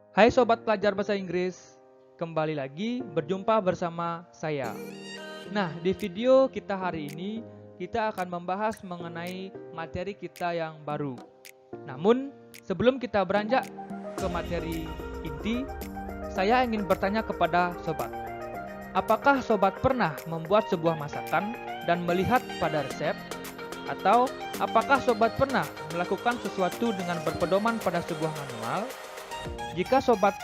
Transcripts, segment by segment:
Hai sobat pelajar bahasa Inggris, kembali lagi berjumpa bersama saya. Nah, di video kita hari ini, kita akan membahas mengenai materi kita yang baru. Namun, sebelum kita beranjak ke materi inti, saya ingin bertanya kepada sobat. Apakah sobat pernah membuat sebuah masakan dan melihat pada resep? Atau apakah sobat pernah melakukan sesuatu dengan berpedoman pada sebuah manual? Jika sobat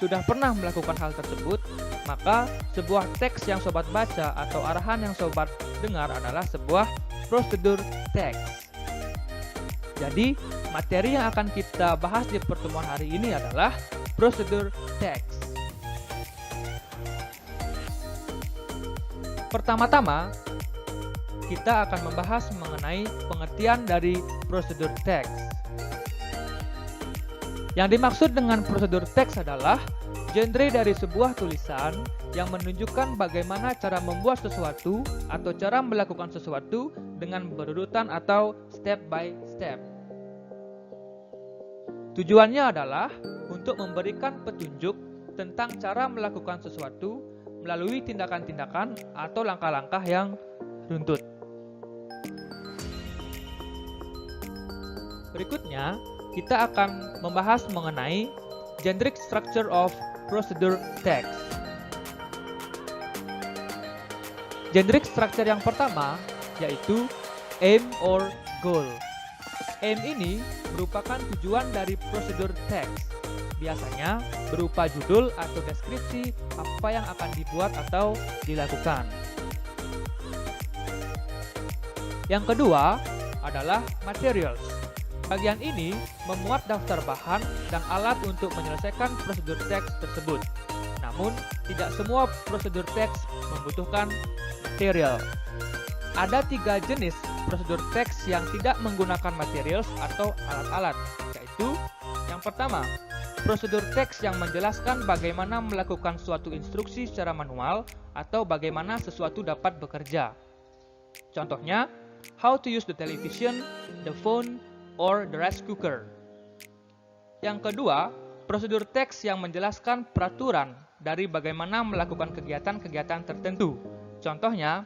sudah pernah melakukan hal tersebut, maka sebuah teks yang sobat baca atau arahan yang sobat dengar adalah sebuah prosedur teks. Jadi, materi yang akan kita bahas di pertemuan hari ini adalah prosedur teks. Pertama-tama, kita akan membahas mengenai pengertian dari prosedur teks. Yang dimaksud dengan prosedur teks adalah genre dari sebuah tulisan yang menunjukkan bagaimana cara membuat sesuatu atau cara melakukan sesuatu dengan berurutan atau step by step. Tujuannya adalah untuk memberikan petunjuk tentang cara melakukan sesuatu melalui tindakan-tindakan atau langkah-langkah yang runtut. Berikutnya, kita akan membahas mengenai generic structure of procedure text. Generic structure yang pertama yaitu aim or goal. Aim ini merupakan tujuan dari prosedur text. Biasanya berupa judul atau deskripsi apa yang akan dibuat atau dilakukan. Yang kedua adalah materials. Bagian ini memuat daftar bahan dan alat untuk menyelesaikan prosedur teks tersebut. Namun, tidak semua prosedur teks membutuhkan material. Ada 3 jenis prosedur teks yang tidak menggunakan materials atau alat-alat, yaitu yang pertama, prosedur teks yang menjelaskan bagaimana melakukan suatu instruksi secara manual atau bagaimana sesuatu dapat bekerja. Contohnya, how to use the television, the phone, or the rice cooker. Yang kedua, prosedur teks yang menjelaskan peraturan dari bagaimana melakukan kegiatan-kegiatan tertentu. Contohnya,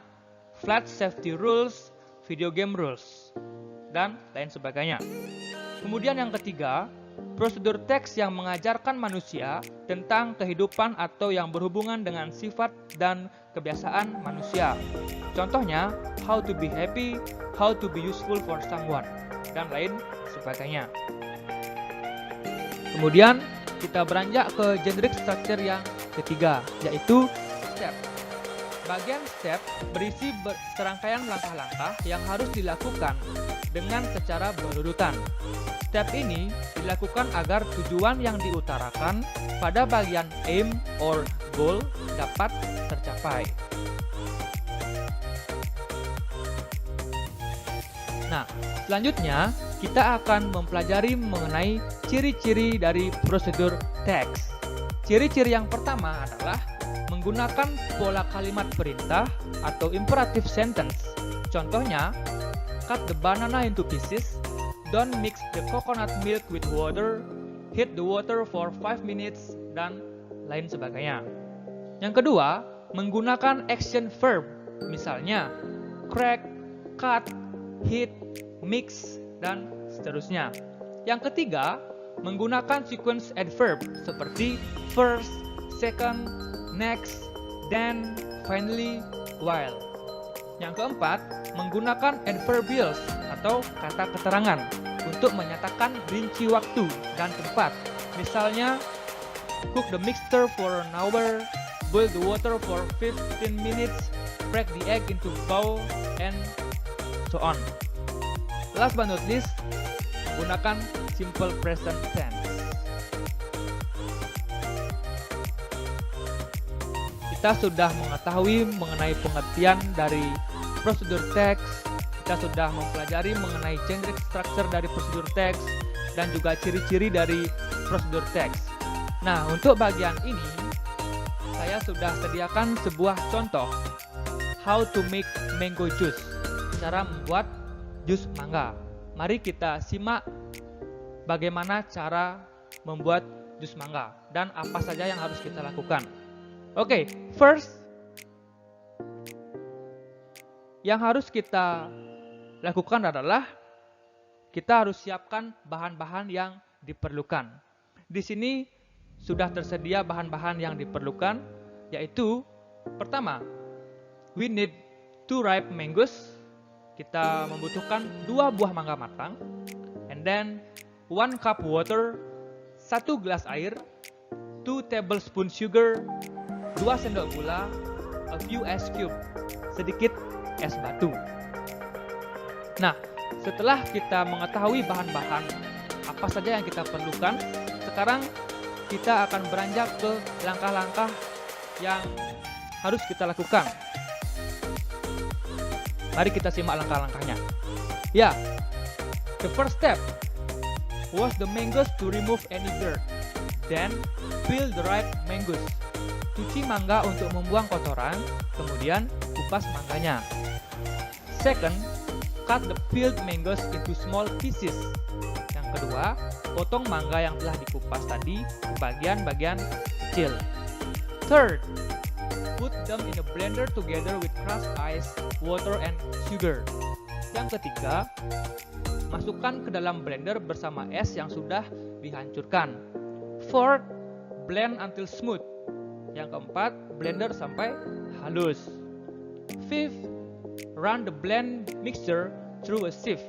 flight safety rules, video game rules, dan lain sebagainya. Kemudian yang ketiga, prosedur teks yang mengajarkan manusia tentang kehidupan atau yang berhubungan dengan sifat dan kebiasaan manusia. Contohnya, how to be happy, how to be useful for someone, dan lain sebagainya. Kemudian kita beranjak ke generic structure yang ketiga, yaitu step. Bagian step berisi serangkaian langkah-langkah yang harus dilakukan dengan secara berurutan. Step ini dilakukan agar tujuan yang diutarakan pada bagian aim or goal dapat tercapai. Nah, selanjutnya kita akan mempelajari mengenai ciri-ciri dari prosedur teks. Ciri-ciri yang pertama adalah menggunakan pola kalimat perintah atau imperative sentence. Contohnya, cut the banana into pieces, don't mix the coconut milk with water, heat the water for 5 minutes, dan lain sebagainya. Yang kedua, menggunakan action verb, misalnya crack, cut, heat, mix, dan seterusnya. Yang ketiga, menggunakan sequence adverb seperti first, second, next, then, finally, while. Yang keempat, menggunakan adverbials atau kata keterangan untuk menyatakan rinci waktu dan tempat. Misalnya, cook the mixture for an hour, boil the water for 15 minutes, break the egg into bowl, and so on. Last but not least, menggunakan simple present tense. Kita sudah mengetahui mengenai pengertian dari prosedur teks, kita sudah mempelajari mengenai generic structure dari prosedur teks, dan juga ciri-ciri dari prosedur teks. Nah, untuk bagian ini, saya sudah sediakan sebuah contoh how to make mango juice, cara membuat jus mangga. Mari kita simak bagaimana cara membuat jus mangga dan apa saja yang harus kita lakukan. Oke, first yang harus kita lakukan adalah kita harus siapkan bahan-bahan yang diperlukan. Di sini sudah tersedia bahan-bahan yang diperlukan, yaitu pertama, we need 2 ripe mangoes. Kita membutuhkan 2 buah mangga matang, and then 1 cup water, 1 gelas air, 2 tablespoon sugar, 2 sendok gula, a few ice cube, sedikit es batu. Nah, setelah kita mengetahui bahan-bahan apa saja yang kita perlukan, sekarang kita akan beranjak ke langkah-langkah yang harus kita lakukan. Mari kita simak langkah-langkahnya. Ya, the first step, wash the mangoes to remove any dirt. Then, peel the ripe mangoes. Cuci mangga untuk membuang kotoran, kemudian kupas mangganya. Second, cut the peeled mangoes into small pieces. Yang kedua, potong mangga yang telah dikupas tadi ke bagian-bagian kecil. Third, put them in a blender together with crushed ice, water, and sugar. Yang ketiga, masukkan ke dalam blender bersama es yang sudah dihancurkan. Fourth, blend until smooth. Yang keempat, blender sampai halus. Fifth, run the blend mixture through a sieve.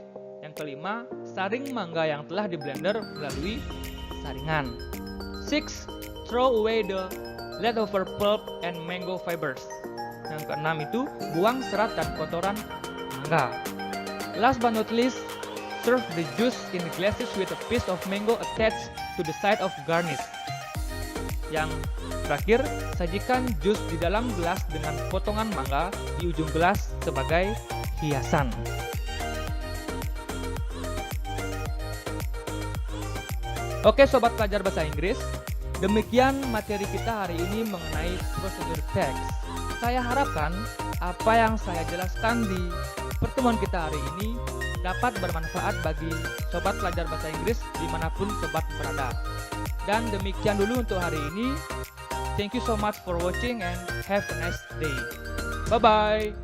Yang kelima, saring mangga yang telah di blender melalui saringan. Six, throw away the leftover pulp and mango fibers. Yang keenam itu, buang serat dan kotoran mangga. Last but not least, serve the juice in glasses with a piece of mango attached to the side of garnish. Yang terakhir, sajikan jus di dalam gelas dengan potongan mangga di ujung gelas sebagai hiasan. Oke sobat pelajar bahasa Inggris, demikian materi kita hari ini mengenai prosedur teks. Saya harapkan apa yang saya jelaskan di pertemuan kita hari ini dapat bermanfaat bagi sobat pelajar bahasa Inggris dimanapun sobat berada. Dan demikian dulu untuk hari ini. Thank you so much for watching and have a nice day. Bye-bye.